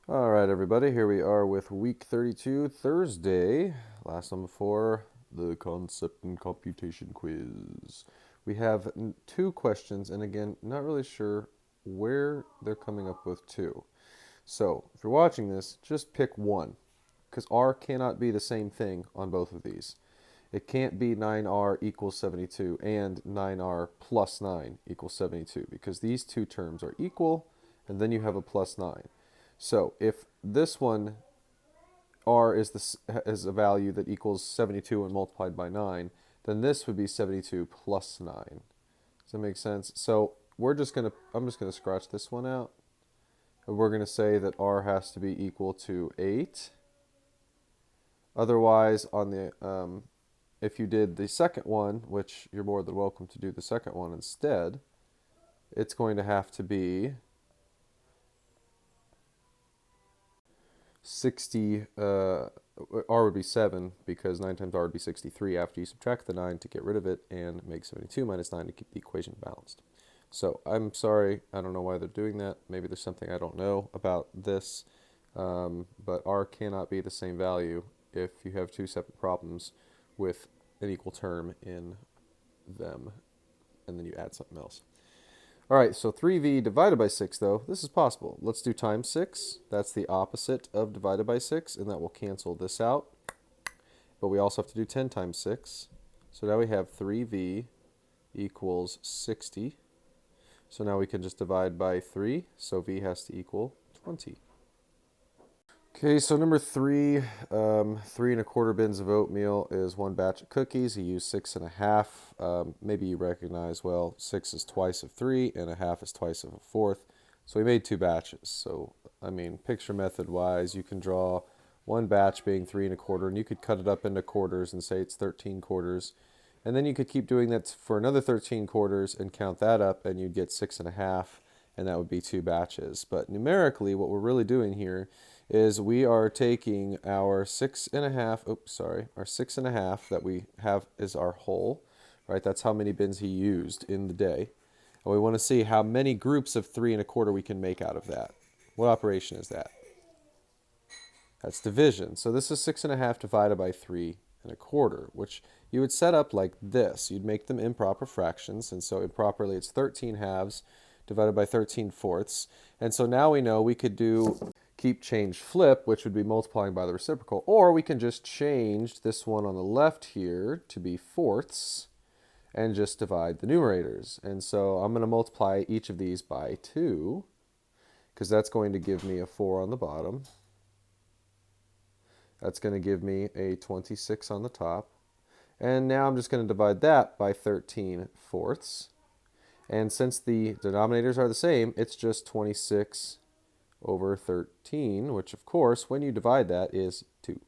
All right, everybody, here we are with week 32, Thursday, last one before the concept and computation quiz. We have two questions, and again, not really sure where they're coming up with two. So, if you're watching this, just pick one, because R cannot be the same thing on both of these. It can't be 9R equals 72 and 9R plus 9 equals 72, because these two terms are equal, and then you have a plus 9. So if this one r is a value that equals 72 when multiplied by 9, then this would be 72 plus 9. Does that make sense? So I'm just gonna scratch this one out, and we're gonna say that r has to be equal to 8. Otherwise, if you did the second one, which you're more than welcome to do the second one instead, it's going to have to be 60, r would be 7, because 9 times r would be 63 after you subtract the 9 to get rid of it and make 72 minus 9 to keep the equation balanced. So I'm sorry, I don't know why they're doing that. Maybe there's something I don't know about this, but r cannot be the same value if you have two separate problems with an equal term in them, and then you add something else. All right, so 3v divided by 6, though, this is possible. Let's do times 6. That's the opposite of divided by 6, and that will cancel this out. But we also have to do 10 times 6. So now we have 3v equals 60. So now we can just divide by 3, so v has to equal 20. Okay, so number 3, 3 1/4 bins of oatmeal is one batch of cookies. You use 6 1/2. Maybe you recognize, well, 6 is twice of 3 and 1/2 is twice of a fourth. So we made two batches. So, I mean, picture method wise, you can draw one batch being 3 1/4, and you could cut it up into quarters and say it's 13 quarters. And then you could keep doing that for another 13 quarters and count that up, and you'd get 6 1/2, and that would be two batches. But numerically, what we're really doing here is we are taking our 6 1/2, our 6 1/2 that we have is our whole, right? That's how many bins he used in the day. And we want to see how many groups of 3 1/4 we can make out of that. What operation is that? That's division. So this is 6 1/2 divided by 3 1/4, which you would set up like this. You'd make them improper fractions, and so improperly it's 13 halves divided by 13 fourths. And so now we know we could do keep, change, flip, which would be multiplying by the reciprocal, or we can just change this one on the left here to be fourths and just divide the numerators. And so I'm going to multiply each of these by 2, because that's going to give me a 4 on the bottom. That's going to give me a 26 on the top. And now I'm just going to divide that by 13 fourths. And since the denominators are the same, it's just 26 over 13, which of course, when you divide that, is 2.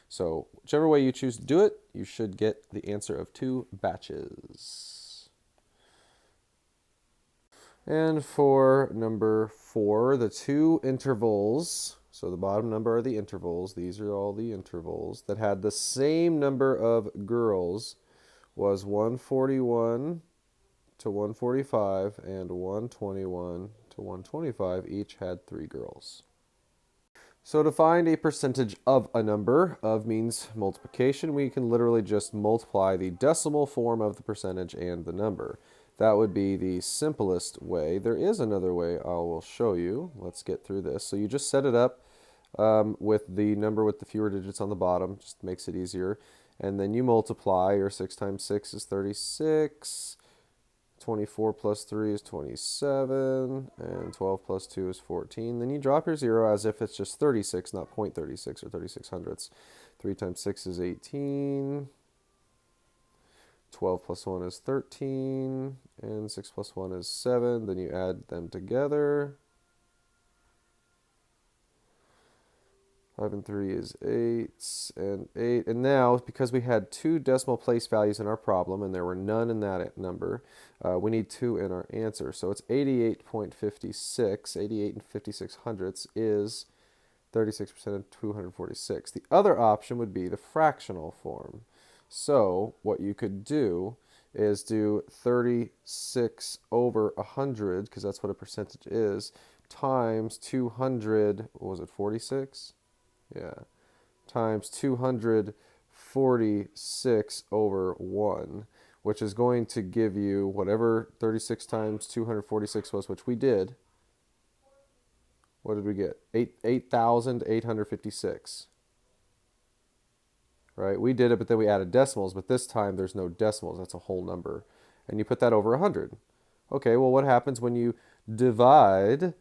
So whichever way you choose to do it, you should get the answer of 2 batches. And for number 4, the two intervals, so the bottom number are the intervals, these are all the intervals, that had the same number of girls was 141 to 145 and 121 to 125, each had 3 girls. So to find a percentage of a number, of means multiplication, we can literally just multiply the decimal form of the percentage and the number. That would be the simplest way. There is another way I will show you. Let's get through this. So you just set it up with the number with the fewer digits on the bottom, just makes it easier. And then you multiply. Your 6 times 6 is 36. 24 plus 3 is 27, and 12 plus 2 is 14. Then you drop your 0 as if it's just 36, not 0.36 or 36 hundredths. 3 times 6 is 18. 12 plus 1 is 13, and 6 plus 1 is 7. Then you add them together. 5 and 3 is 8, and 8. And now, because we had 2 decimal place values in our problem, and there were none in that number, we need 2 in our answer. So it's 88.56. 88 and 56 hundredths is 36% of 246. The other option would be the fractional form. So what you could do is do 36 over 100, because that's what a percentage is, times 200, what was it, 46? Yeah, times 246 over 1, which is going to give you whatever 36 times 246 was, which we did. What did we get? 8,856. Right? We did it, but then we added decimals, but this time there's no decimals. That's a whole number. And you put that over 100. Okay, well, what happens when you divide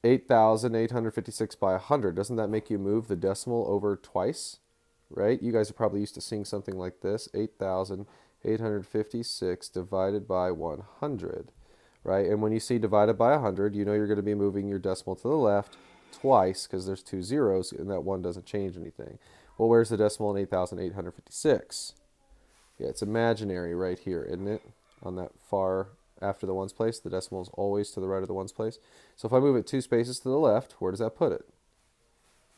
8,856 by 100? Doesn't that make you move the decimal over twice? Right? You guys are probably used to seeing something like this. 8,856 divided by 100. Right? And when you see divided by 100, you know you're going to be moving your decimal to the left twice because there's 2 zeros and that 1 doesn't change anything. Well, where's the decimal in 8,856? Yeah, it's imaginary right here, isn't it? On that far after the ones place, the decimal is always to the right of the ones place. So if I move it 2 spaces to the left, where does that put it?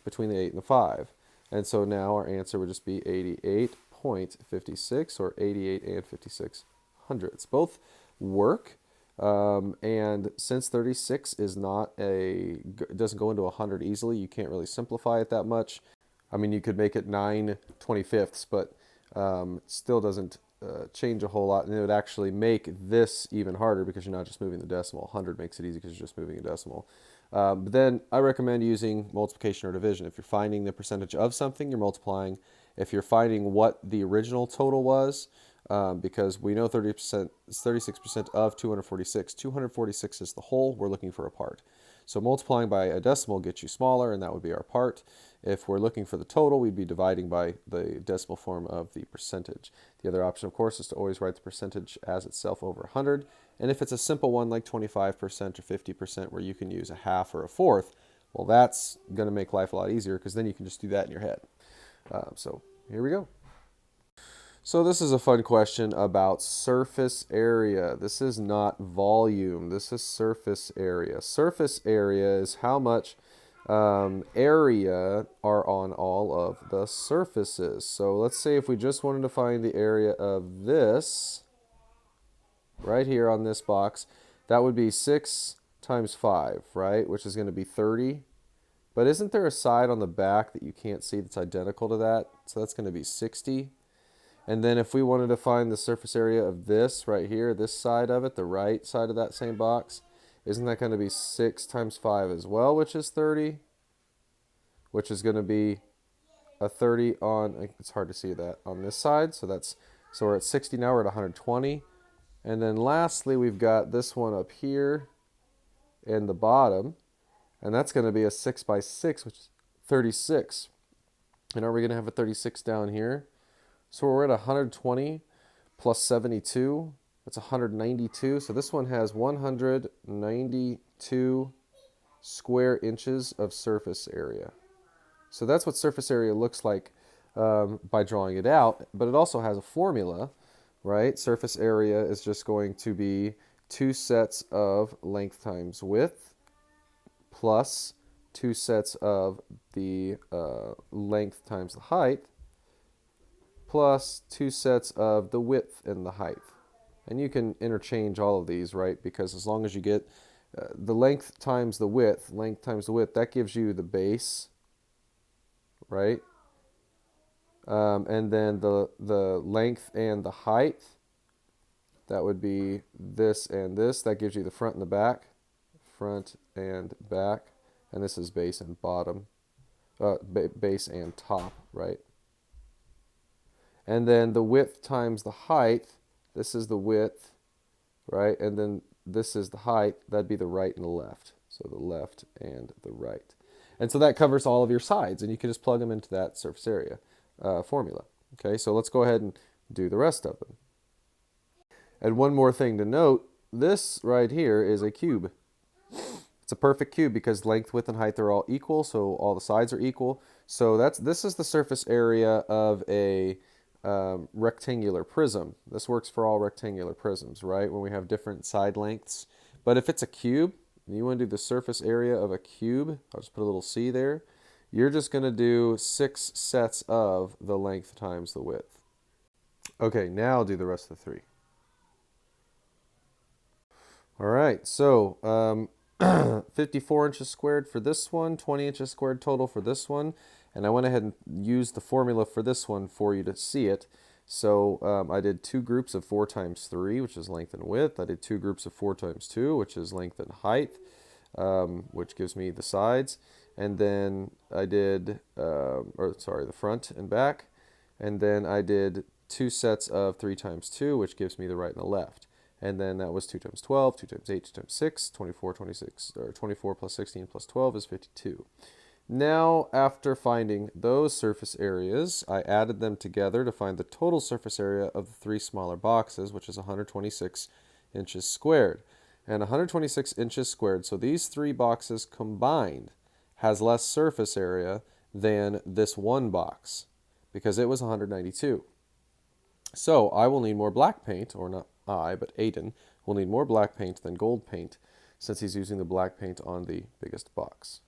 Between the 8 and the 5. And so now our answer would just be 88.56 or 88 and 56 hundredths. Both work. And since 36 is not it doesn't go into 100 easily, you can't really simplify it that much. I mean, you could make it 9/25ths, but it still doesn't change a whole lot. And it would actually make this even harder because you're not just moving the decimal. 100 makes it easy because you're just moving a decimal. But then I recommend using multiplication or division. If you're finding the percentage of something, you're multiplying. If you're finding what the original total was, because we know 30% is 36% of 246. 246 is the whole. We're looking for a part. So multiplying by a decimal gets you smaller, and that would be our part. If we're looking for the total, we'd be dividing by the decimal form of the percentage. The other option, of course, is to always write the percentage as itself over 100. And if it's a simple one like 25% or 50% where you can use a half or a fourth, well, that's going to make life a lot easier because then you can just do that in your head. So here we go. So this is a fun question about surface area. This is not volume. This is surface area. Surface area is how much area are on all of the surfaces. So let's say if we just wanted to find the area of this, right here on this box, that would be 6 times 5, right? Which is going to be 30. But isn't there a side on the back that you can't see that's identical to that? So that's going to be 60. And then if we wanted to find the surface area of this right here, this side of it, the right side of that same box, isn't that going to be 6 times 5 as well, which is 30? Which is going to be a 30 on, it's hard to see that, on this side. So we're at 60 now, we're at 120. And then lastly, we've got this one up here in the bottom. And that's going to be a 6 by 6, which is 36. And are we going to have a 36 down here? So we're at 120 plus 72. That's 192. So this one has 192 square inches of surface area. So that's what surface area looks like by drawing it out. But it also has a formula, right? Surface area is just going to be 2 sets of length times width plus 2 sets of the length times the height plus 2 sets of the width and the height. And you can interchange all of these, right? Because as long as you get the length times the width, that gives you the base, right? And then the length and the height, that would be this and this. That gives you the front and the back, and this is base and bottom, base and top, right? And then the width times the height, this is the width, right? And then this is the height, that'd be the right and the left. So the left and the right. And so that covers all of your sides, and you can just plug them into that surface area formula. Okay, so let's go ahead and do the rest of them. And one more thing to note, this right here is a cube. It's a perfect cube because length, width, and height are all equal, so all the sides are equal. So this is the surface area of a rectangular prism. This works for all rectangular prisms, right? When we have different side lengths. But if it's a cube, and you want to do the surface area of a cube, I'll just put a little C there. You're just going to do 6 sets of the length times the width. Okay, now do the rest of the 3. All right, so 54 inches squared for this one, 20 inches squared total for this one, and I went ahead and used the formula for this one for you to see it. So I did two groups of 4 times 3, which is length and width. I did two groups of 4 times 2, which is length and height, which gives me the sides. And then I did, the front and back. And then I did two sets of 3 times 2, which gives me the right and the left. And then that was 2 times 12, 2 times 8, 2 times 6, 24, 26, or 24 plus 16 plus 12 is 52. Now, after finding those surface areas, I added them together to find the total surface area of the 3 smaller boxes, which is 126 inches squared. And 126 inches squared, so these 3 boxes combined has less surface area than this one box, because it was 192. So I will need more black paint, or not I, but Aiden will need more black paint than gold paint, since he's using the black paint on the biggest box.